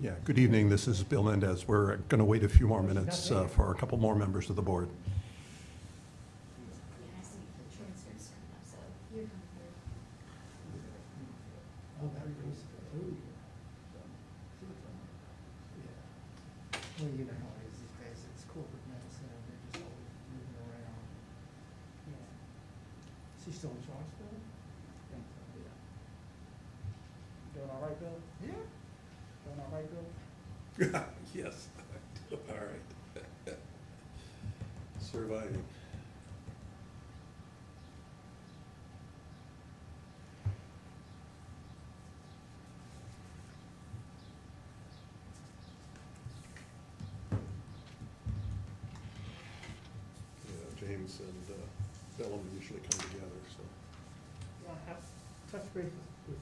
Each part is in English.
Yeah, good evening. This is Bill Mendez. We're going to wait a few more minutes for a couple more members of the board. Well, you know how it is these days, it's corporate medicine, and they're just always moving around. Yeah. Is he still in Charlottesville? Yeah. Doing all right, Bill? Yeah. Doing all right, Bill? Yes, all right. Surviving. James and Bellum usually come together, so. Yeah, I have touched base with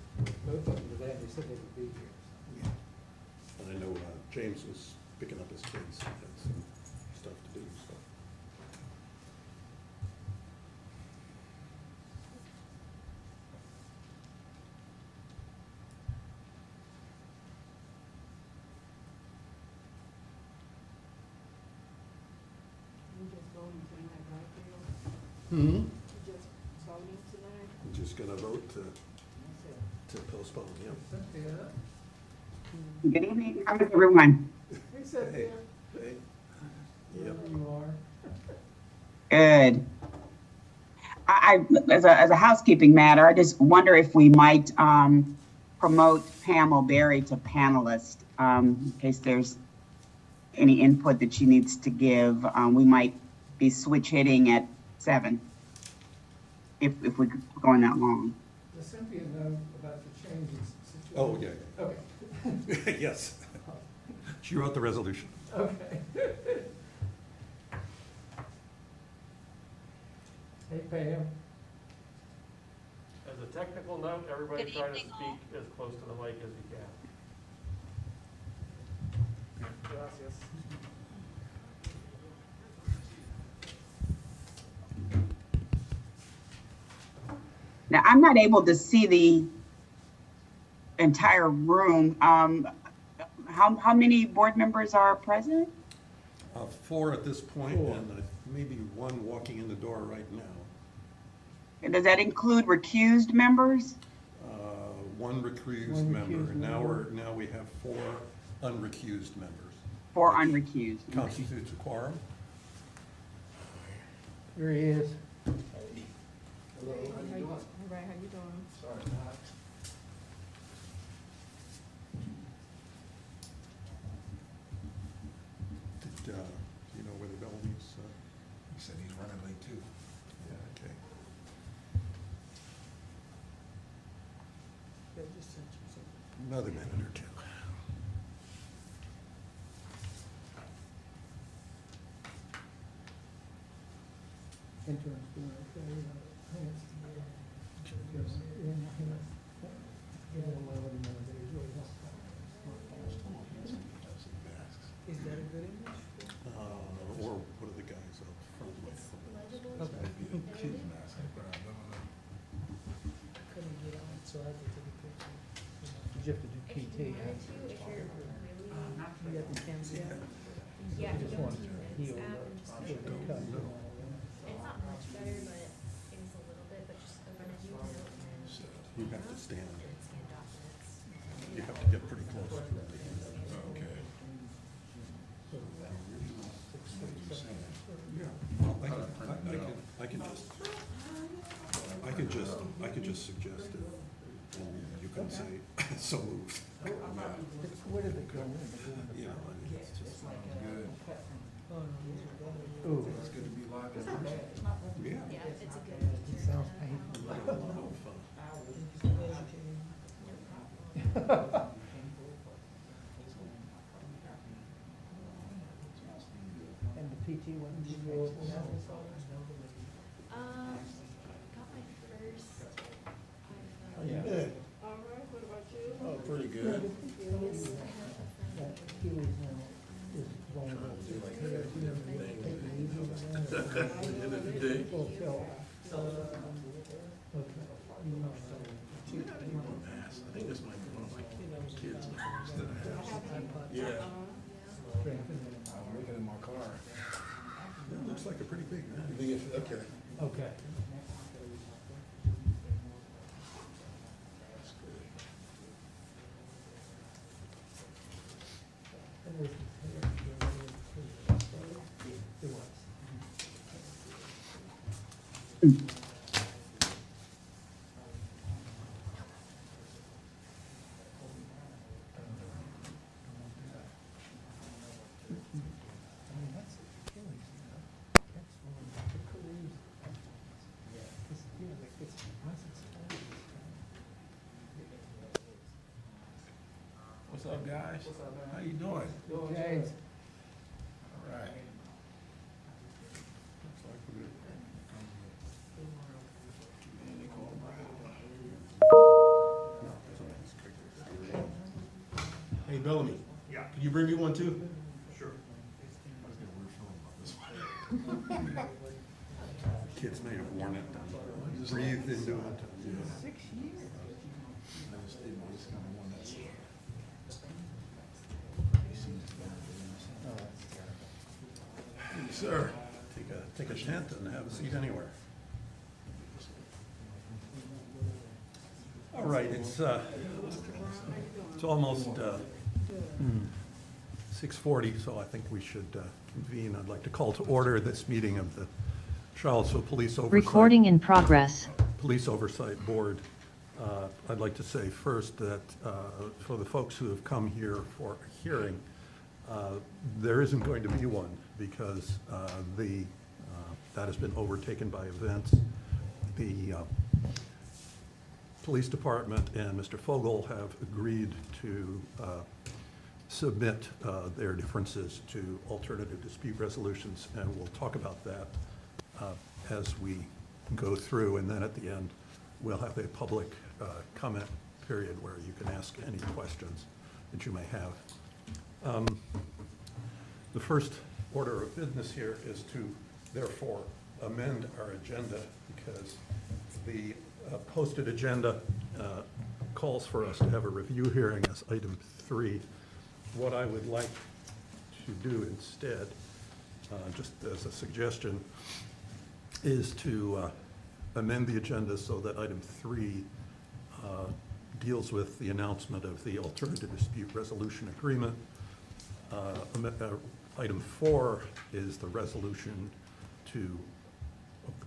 both of them today, and they said they would be here. Yeah. And I know James was picking up his kids and had some stuff to do, so. Hmm? We're just gonna vote to postpone, yeah. Cynthia. Good evening, how is everyone? Hey, Cynthia. Hey. There Yep. you are. Good. As a housekeeping matter, I just wonder if we might promote Pam O'Berry to panelist, in case there's any input that she needs to give. We might be switch hitting at 7, if we're going that long. Does Cynthia know about the change in situation? Oh, yeah. Okay. Yes. She wrote the resolution. Okay. Hey, Pam. As a technical note, everybody Good try to evening, speak as close to the mic as you can. Gracias. Now, I'm not able to see the entire room. How many board members are present? 4 at this point, Four. and maybe 1 walking in the door right now. Does that include recused members? 1 recused One member. recused Now member. now we have 4 unrecused members. 4 unrecused. Constitutes a quorum. Here he is. Hello, how you doing? All right, how you doing? Sorry, Matt. Did, you know whether Bellamy's, He said he's running late too. yeah, okay. They just sent you something. Another minute or 2. Interns doing okay, hands. Just, yeah, hands. Give it a little bit more days, really helps. Is that a good image? Or what are the guys up front with? Okay. Maybe a kid's mask, but I don't know. Couldn't get on, so I had to take a picture. Did you have to do PT? If you wanted to, if you're really. You got the cancer? Yeah, if you Just go wanted to to your heal app the, and just the click on cut it. and all that. It's not much better, but it is a little bit, but just open a new note and You have to stand. scan documents. You have to get pretty close. Okay. Yeah. Well, I could just suggest it, and you can say, so moved. Where did they go in? You know, I mean, it's just, Good. Ooh, It's good to be live. yeah. Yeah, it's a good it feature. sounds painful. No fun. And the PT one, did you go over that? Got my first Oh, iPhone. yeah. Good. All right, what about you? Oh, pretty good. Yes, I have a friend. That Achilles is vulnerable. Do like You know, everything. take it easy with that. End of the day. Full tilt. Okay. You know, so- I think this might be one of my kids' numbers that I have. I'm looking at my car. It looks like a pretty big, You think it's, okay. Okay. That's good. It was. I mean, that's Achilles, you know. That's one of the careers. Yeah. It's, you know, like, it's, once it's done, it's done. What's up, guys? What's up, man? How you doing? Okay. All right. Looks like we're good. Man, they call Brad. Hey, Bellamy. Yeah. Could you bring me one too? Sure. Kids may have worn it, breathed into it. 6 years. I just didn't, I just kind of want that. Hey, sir. Take a tent and have a seat anywhere. All right, it's almost 6:40, so I think we should convene. I'd like to call to order this meeting of the Charlottesville Police Oversight. Recording in progress. Police Oversight Board. I'd like to say first that for the folks who have come here for a hearing, there isn't going to be one because that has been overtaken by events. The Police Department and Mr. Fogel have agreed to submit their differences to alternative dispute resolutions, and we'll talk about that as we go through, and then at the end, we'll have a public comment period where you can ask any questions that you may have. The first order of business here is to therefore amend our agenda because the posted agenda calls for us to have a review hearing as item 3. What I would like to do instead, just as a suggestion, is to amend the agenda so that item 3 deals with the announcement of the alternative dispute resolution agreement. Item 4 is the resolution the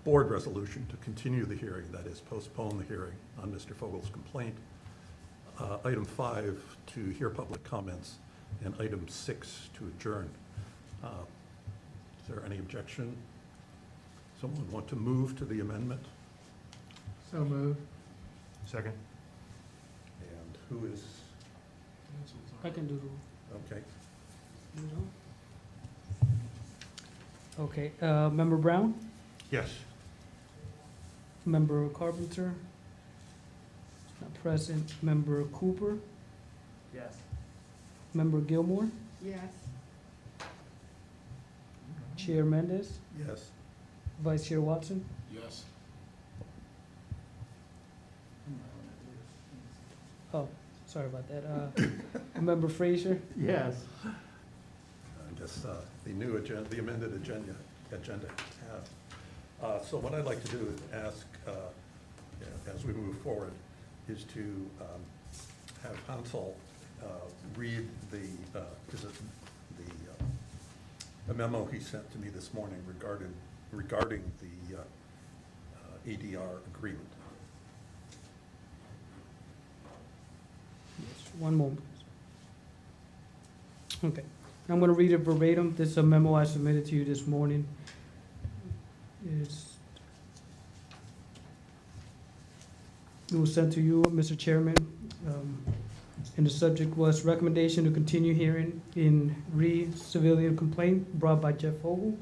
board resolution to continue the hearing, that is postpone the hearing on Mr. Fogel's complaint. Item 5 to hear public comments, and item 6 to adjourn. Is there any objection? Someone want to move to the amendment? So moved. Second. And who is, I can do okay, the, Okay, Member Brown, yes. Member Carpenter, not present, Member Cooper, Yes. Member Gilmore, Yes. Chair Mendez, Yes. Vice Chair Watson. Yes. Oh, sorry about that. Member Frazier, Yes. I guess the new agenda, the amended agenda have. So what I'd like to do is ask, as we move forward, is to have Hansel read the memo he sent to me this morning regarding the ADR agreement. yes, one moment. Okay, I'm gonna read it verbatim. This is a memo I submitted to you this morning. It was sent to you, Mr. Chairman, and the subject was recommendation to continue hearing in civilian complaint brought by Jeff Fogel.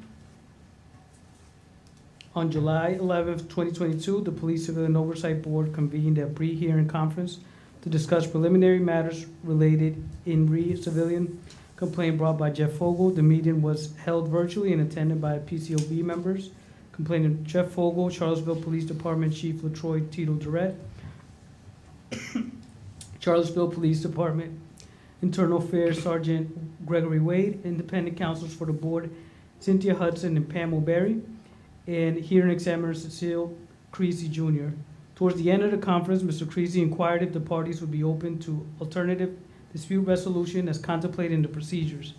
On July 11th, 2022, the Police Civilian Oversight Board convened a pre-hearing conference to discuss preliminary matters related in civilian complaint brought by Jeff Fogel. The meeting was held virtually and attended by PCOB members. Complainant Jeff Fogel, Charlottesville Police Department Chief LaTroy Tito Durrett, Charlottesville Police Department Internal Affairs Sergeant Gregory Wade, Independent Counsels for the Board Cynthia Hudson and Pam O'Berry, and Hearing Examiner Cecile Creasy Jr. Towards the end of the conference, Mr. Creasy inquired if the parties would be open to alternative dispute resolution as contemplated in the procedures.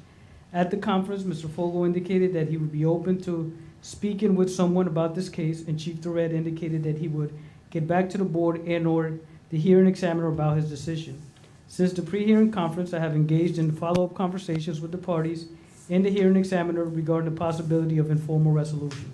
At the conference, Mr. Fogel indicated that he would be open to speaking with someone about this case, and Chief Durrett indicated that he would get back to the board and/or the hearing examiner about his decision. Since the pre-hearing conference, I have engaged in follow-up conversations with the parties and the hearing examiner regarding the possibility of informal resolution.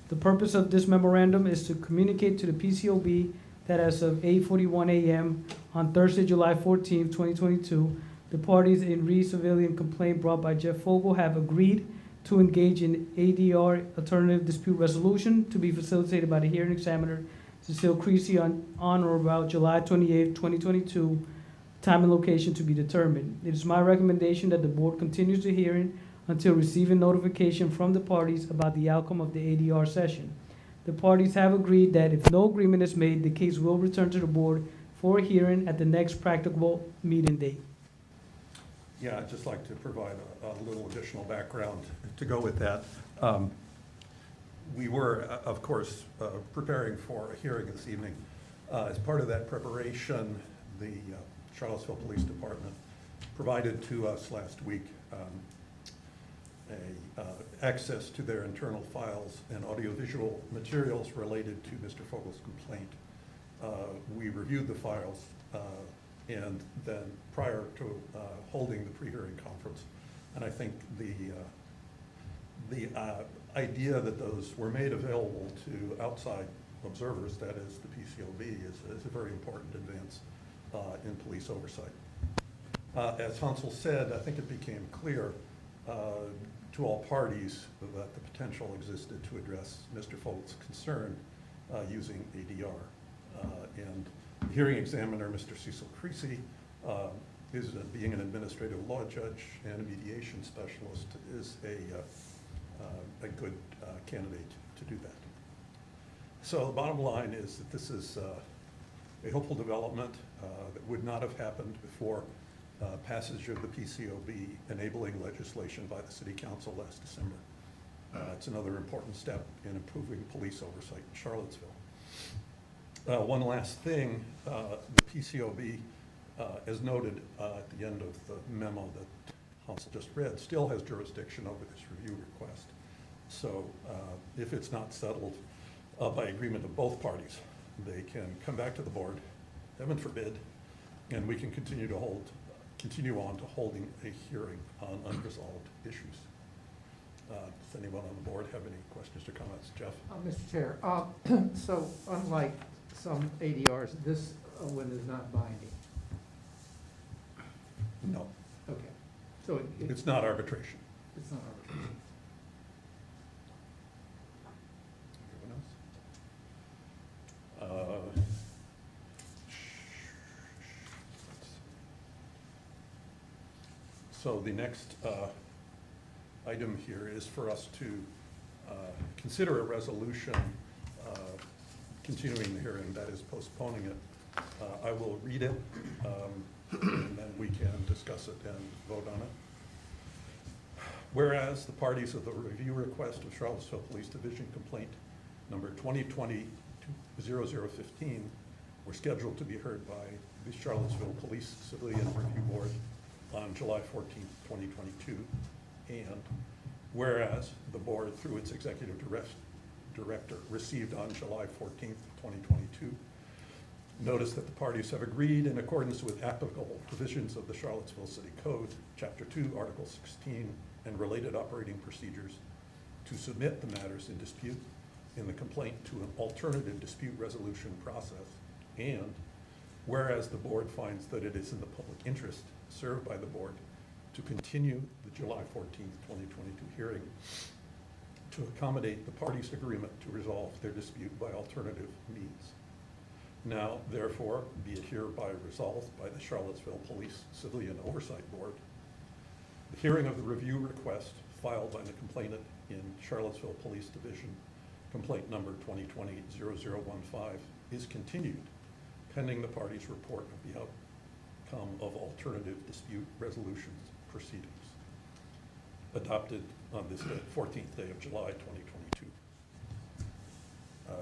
The purpose of this memorandum is to communicate to the PCOB that as of 8:41 a.m. on Thursday, July 14, 2022, the parties in re-civilian complaint brought by Jeff Fogel have agreed to engage in ADR, alternative dispute resolution, to be facilitated by the hearing examiner Cecile Creasy on or about July 28, 2022, time and location to be determined. It is my recommendation that the board continues the hearing until receiving notification from the parties about the outcome of the ADR session. The parties have agreed that if no agreement is made, the case will return to the board for a hearing at the next practicable meeting date. Yeah, I'd just like to provide a little additional background to go with that. We were, of course, preparing for a hearing this evening. As part of that preparation, the Charlottesville Police Department provided to us last week access to their internal files and audiovisual materials related to Mr. Fogel's complaint. We reviewed the files and then prior to holding the pre-hearing conference. And I think the idea that those were made available to outside observers, that is the PCOB, is a very important advance in police oversight. As Hansel said, I think it became clear to all parties that the potential existed to address Mr. Fogel's concern using ADR. And the hearing examiner, Mr. Cecil Creasy, is being an administrative law judge and a mediation specialist, is a good candidate to do that. So the bottom line is that this is a hopeful development that would not have happened before passage of the PCOB enabling legislation by the City Council last December. It's another important step in improving police oversight in Charlottesville. One last thing, the PCOB, as noted at the end of the memo that Hansel just read, still has jurisdiction over this review request. So if it's not settled by agreement of both parties, they can come back to the board, heaven forbid, and we can continue on to holding a hearing on unresolved issues. Does anyone on the board have any questions or comments? Jeff? Mr. Chair, so unlike some ADRs, this one is not binding. No, Okay, so it's not arbitration. it's not arbitration. Everyone else? So the next item here is for us to consider a resolution continuing the hearing, that is postponing it. I will read it, and then we can discuss it and vote on it. Whereas the parties of the review request of Charlottesville Police Division complaint number 2020-0015 were scheduled to be heard by the Charlottesville Police Civilian Review Board on July 14th, 2022. And whereas the board, through its executive director, received on July 14th, 2022, notice that the parties have agreed in accordance with applicable provisions of the Charlottesville City Code, Chapter 2, Article 16, and related operating procedures, to submit the matters in dispute in the complaint to an alternative dispute resolution process. And whereas the board finds that it is in the public interest served by the board to continue the July 14th, 2022 hearing to accommodate the parties' agreement to resolve their dispute by alternative means. Now, therefore, be it hereby resolved by the Charlottesville Police Civilian Oversight Board, the hearing of the review request filed by the complainant in Charlottesville Police Division, complaint number 2020-0015, is continued pending the parties' report of the outcome of alternative dispute resolutions proceedings, adopted on this day, 14th day of July, 2022.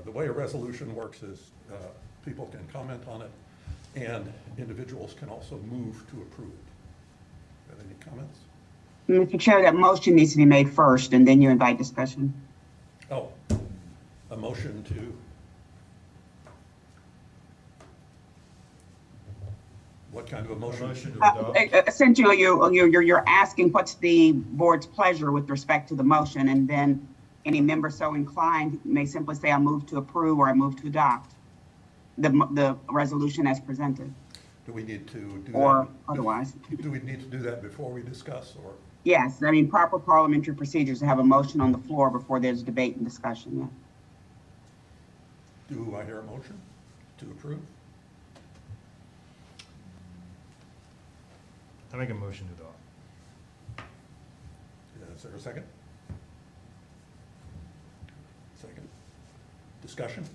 The way a resolution works is people can comment on it, and individuals can also move to approve it. Have any comments? Mr. Chair, that motion needs to be made first, and then you invite discussion. Oh, a motion to, what kind of a motion? Essentially, you're asking what's the board's pleasure with respect to the motion, and then any member so inclined may simply say, I move to approve or I move to adopt the resolution as presented, Do we need to do that? or otherwise. Do we need to do that before we discuss, or? Yes, I mean, proper parliamentary procedures to have a motion on the floor before there's debate and discussion, yeah. Do I hear a motion to approve? I make a motion to adopt. Is there a second? Second. Discussion?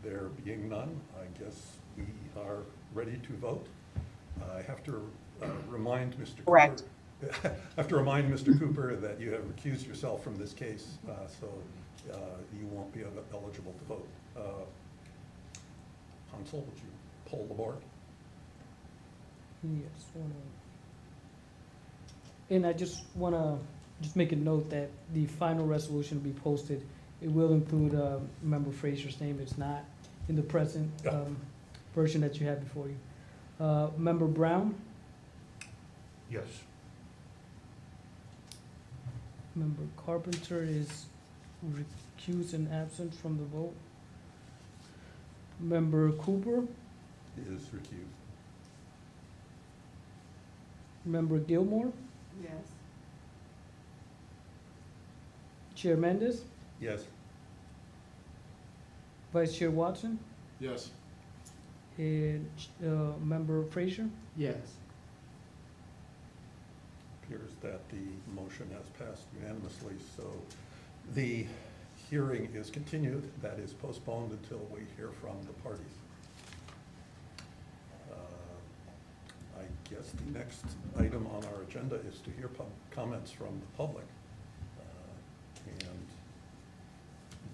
There being none, I guess we are ready to vote. I have to remind Mr. Cooper. Correct. I have to remind Mr. Cooper that you have recused yourself from this case, so you won't be eligible to vote. Hansel, would you poll the board? Yes, and I just wanna make a note that the final resolution will be posted. It will include Member Frazier's name. It's not in the present Yeah. version that you have before you. Member Brown, Yes. Member Carpenter is recused and absent from the vote. Member Cooper, Is recused. Member Gilmore, Yes. Chair Mendes, Yes. Vice Chair Watson, Yes. and Member Frazier. Yes. Appears that the motion has passed unanimously, so the hearing is continued. That is postponed until we hear from the parties. I guess the next item on our agenda is to hear comments from the public. And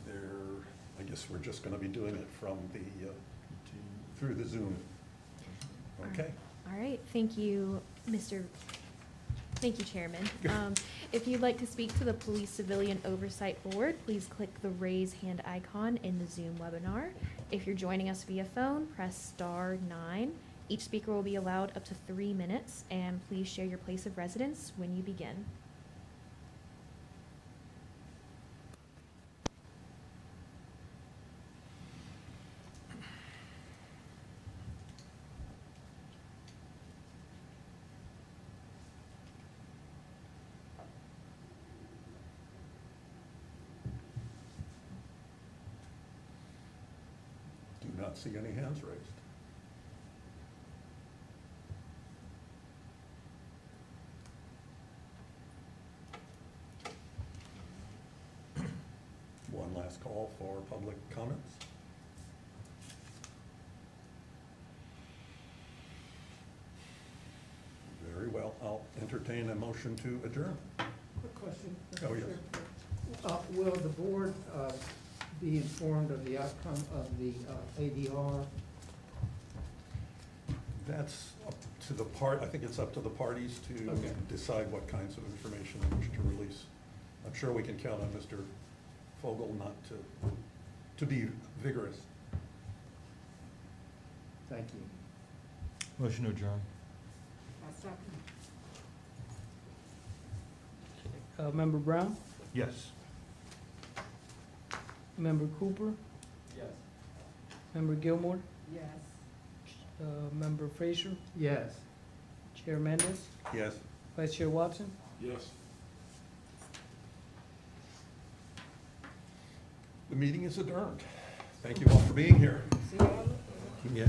there, I guess we're just going to be doing it from the, through the Zoom. Okay? All right, thank you, Thank you, Chairman. If you'd like to speak to the Police Civilian Oversight Board, please click the raise hand icon in the Zoom webinar. If you're joining us via phone, press *9. Each speaker will be allowed up to 3 minutes, and please share your place of residence when you begin. Do not see any hands raised. One last call for public comments. Very well, I'll entertain a motion to adjourn. Quick question. Oh, yes. Will the board be informed of the outcome of the ADR? That's up to the I think it's up to the parties to Okay. decide what kinds of information they wish to release. I'm sure we can count on Mr. Fogel not to be vigorous. Thank you. Motion to adjourn. Member Brown, Yes. Member Cooper, Yes. Member Gilmore, Yes. Member Frazier, Yes. Chair Mendes, Yes? Vice Chair Watson. Yes. The meeting is adjourned. Thank you all for being here. Yeah.